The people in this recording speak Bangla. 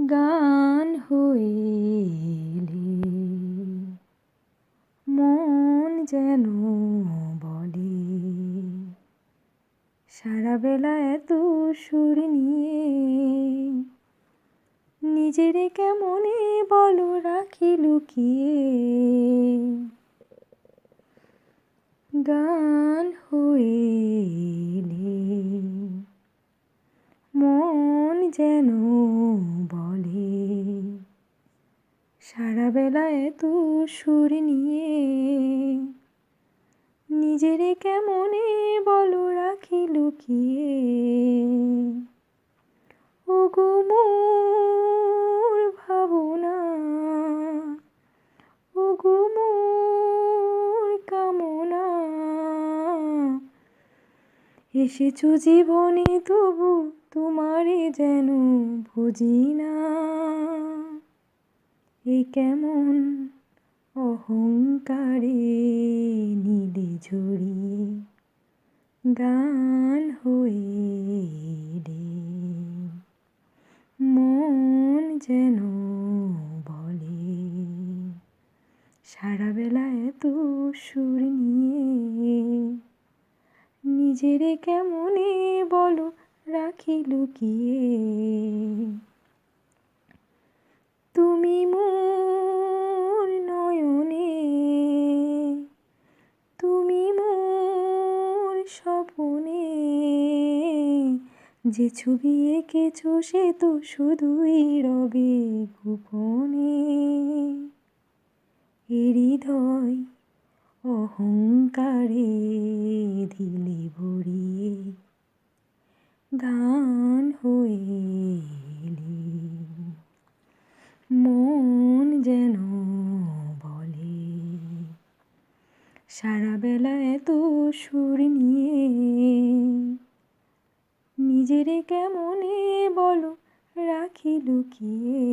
গান হয়ে এলে মন যেন বলে সারা বেলা এত সুর নিয়ে নিজেরে কেমনে বলো রাখি লুকিয়ে। গান হয়ে এলে মন যেন বলে সারা বেলা এত সুর নিয়ে নিজেরে কেমনে বলো রাখি লুকিয়ে। ওগো মোর ভাবনা, ওগো মোর কামনা, এসেছো জীবনে তবু তোমারে যেন বুঝি না। এ কেমন অহংকারে নীলে ঝরিয়ে গান হয়ে এলে মন যেন বলে সারা বেলা এত সুর নিয়ে নিজেরে কেমনে বলো রাখি লুকিয়ে। তুমি মোর নয়নে, তুমি মোর স্বপনে, যে ছবি এঁকেছো সে তো শুধুই রবে গোপনে। এ হৃদয় অহংকারে দিলে ভরিয়ে গান হয়ে এলে মন যেন বলে সারা বেলা এত সুর নিয়ে নিজেরে কেমনে বলো রাখি লুকিয়ে।